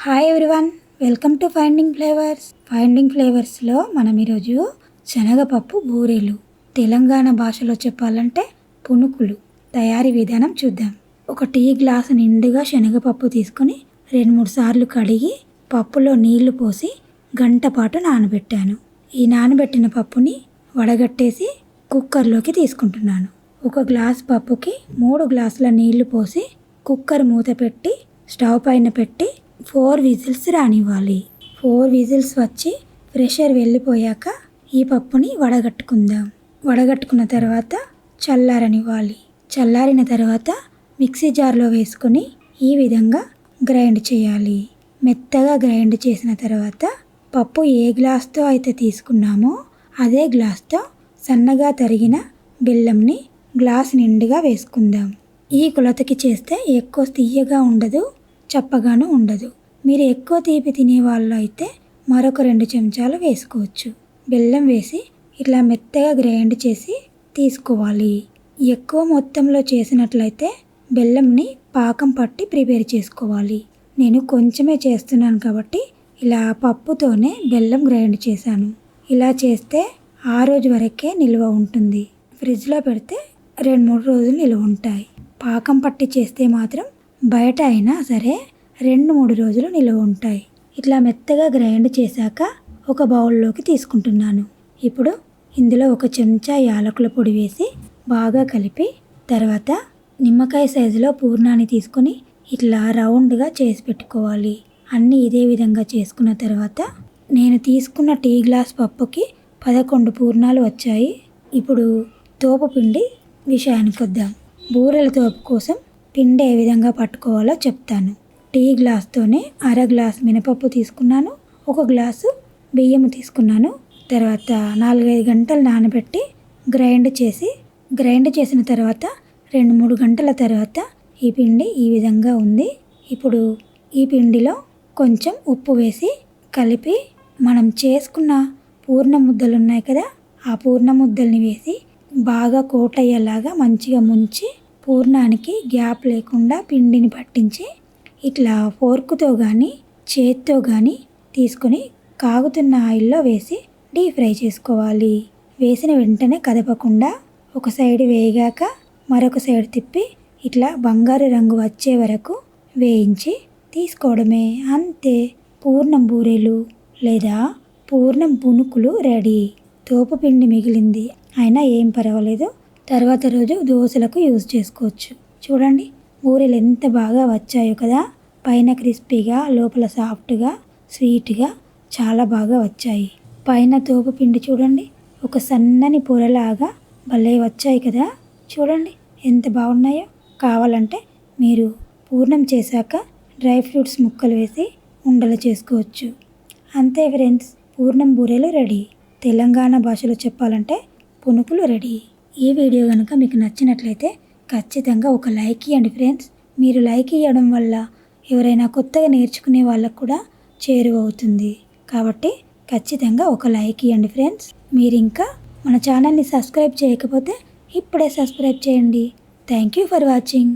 Hi everyone, welcome to finding flavours. Finding ఫ్లేవర్స్లో మనం ఈరోజు శనగపప్పు బూరెలు, తెలంగాణ భాషలో చెప్పాలంటే పునుకులు తయారీ విధానం చూద్దాం. ఒక టీ గ్లాసు నిండుగా శనగపప్పు తీసుకొని 2-3 సార్లు కడిగి పప్పులో నీళ్లు పోసి గంట పాటు నానబెట్టాను. ఈ నానబెట్టిన పప్పుని వడగట్టేసి కుక్కర్లోకి తీసుకుంటున్నాను. ఒక గ్లాస్ పప్పుకి 3 గ్లాసుల నీళ్లు పోసి కుక్కర్ మూత పెట్టి స్టవ్ పైన పెట్టి 4 విజిల్స్ రానివ్వాలి. 4 విజిల్స్ వచ్చి ప్రెషర్ వెళ్ళిపోయాక ఈ పప్పుని వడగట్టుకుందాం. వడగట్టుకున్న తర్వాత చల్లారనివ్వాలి. చల్లారిన తర్వాత మిక్సీ జార్లో వేసుకొని ఈ విధంగా గ్రైండ్ చేయాలి. మెత్తగా గ్రైండ్ చేసిన తర్వాత పప్పు ఏ గ్లాస్తో అయితే తీసుకున్నామో అదే గ్లాస్తో సన్నగా తరిగిన బెల్లంని గ్లాస్ నిండుగా వేసుకుందాం. ఈ కొలతకి చేస్తే ఎక్కువ తీయగా ఉండదు, చప్పగాను ఉండదు. మీరు ఎక్కువ తీపి తినే వాళ్ళు అయితే మరొక 2 చెంచాలు వేసుకోవచ్చు. బెల్లం వేసి ఇట్లా మెత్తగా గ్రైండ్ చేసి తీసుకోవాలి. ఎక్కువ మొత్తంలో చేసినట్లయితే బెల్లంని పాకం పట్టి ప్రిపేర్ చేసుకోవాలి. నేను కొంచెమే చేస్తున్నాను కాబట్టి ఇలా పప్పుతోనే బెల్లం గ్రైండ్ చేశాను. ఇలా చేస్తే ఆ రోజు వరకే నిల్వ ఉంటుంది. ఫ్రిడ్జ్లో పెడితే 2-3 రోజులు నిల్వ ఉంటాయి. పాకం పట్టి చేస్తే మాత్రం బయట అయినా సరే 2-3 రోజులు నిల్వ ఉంటాయి. ఇట్లా మెత్తగా గ్రైండ్ చేశాక ఒక బౌల్లోకి తీసుకుంటున్నాను. ఇప్పుడు ఇందులో 1 చెంచా యాలకుల పొడి వేసి బాగా కలిపి తర్వాత నిమ్మకాయ సైజులో పూర్ణాన్ని తీసుకొని ఇట్లా రౌండ్గా చేసి పెట్టుకోవాలి. అన్నీ ఇదే విధంగా చేసుకున్న తర్వాత నేను తీసుకున్న టీ గ్లాస్ పప్పుకి 11 పూర్ణాలు వచ్చాయి. ఇప్పుడు తోపు పిండి విషయానికి వద్దాం. బూరెల తోపు కోసం పిండి ఏ విధంగా పట్టుకోవాలో చెప్తాను. టీ గ్లాస్తోనే 1/2 గ్లాస్ మినపప్పు తీసుకున్నాను. 1 గ్లాసు బియ్యం తీసుకున్నాను. తర్వాత 4-5 గంటలు నానబెట్టి గ్రైండ్ చేసిన తర్వాత 2-3 గంటల తర్వాత ఈ పిండి ఈ విధంగా ఉంది. ఇప్పుడు ఈ పిండిలో కొంచెం ఉప్పు వేసి కలిపి మనం చేసుకున్న పూర్ణ ముద్దలు ఉన్నాయి కదా, ఆ పూర్ణ ముద్దల్ని వేసి బాగా కోట్ అయ్యేలాగా మంచిగా ముంచి పూర్ణానికి గ్యాప్ లేకుండా పిండిని పట్టించి ఇట్లా ఫోర్క్తో కానీ చేత్తో కానీ తీసుకొని కాగుతున్న ఆయిల్లో వేసి డీప్ ఫ్రై చేసుకోవాలి. వేసిన వెంటనే కదపకుండా ఒక సైడ్ వేగాక మరొక సైడ్ తిప్పి ఇట్లా బంగారు రంగు వచ్చే వరకు వేయించి తీసుకోవడమే. అంతే, పూర్ణం బూరెలు లేదా పూర్ణం పునుకులు రెడీ. తోపు పిండి మిగిలింది అయినా ఏం పర్వాలేదు, తర్వాత రోజు దోశలకు యూజ్ చేసుకోవచ్చు. చూడండి బూరెలు ఎంత బాగా వచ్చాయో కదా. పైన క్రిస్పీగా, లోపల సాఫ్ట్గా, స్వీట్గా చాలా బాగా వచ్చాయి. పైన తోపు పిండి చూడండి ఒక సన్నని పొరలాగా భలే వచ్చాయి కదా. చూడండి ఎంత బాగున్నాయో. కావాలంటే మీరు పూర్ణం చేశాక డ్రై ఫ్రూట్స్ ముక్కలు వేసి ఉండలు చేసుకోవచ్చు. అంతే ఫ్రెండ్స్, పూర్ణం బూరెలు రెడీ. తెలంగాణ భాషలో చెప్పాలంటే పునుకులు రెడీ. ఈ వీడియో కనుక మీకు నచ్చినట్లయితే ఖచ్చితంగా ఒక లైక్ ఇవ్వండి ఫ్రెండ్స్. మీరు లైక్ ఇవ్వడం వల్ల ఎవరైనా కొత్తగా నేర్చుకునే వాళ్ళకు కూడా చేరువవుతుంది. కాబట్టి ఖచ్చితంగా ఒక లైక్ ఇవ్వండి ఫ్రెండ్స్. మీరు ఇంకా మన ఛానల్ని సబ్స్క్రైబ్ చేయకపోతే ఇప్పుడే సబ్స్క్రైబ్ చేయండి. Thank you for watching.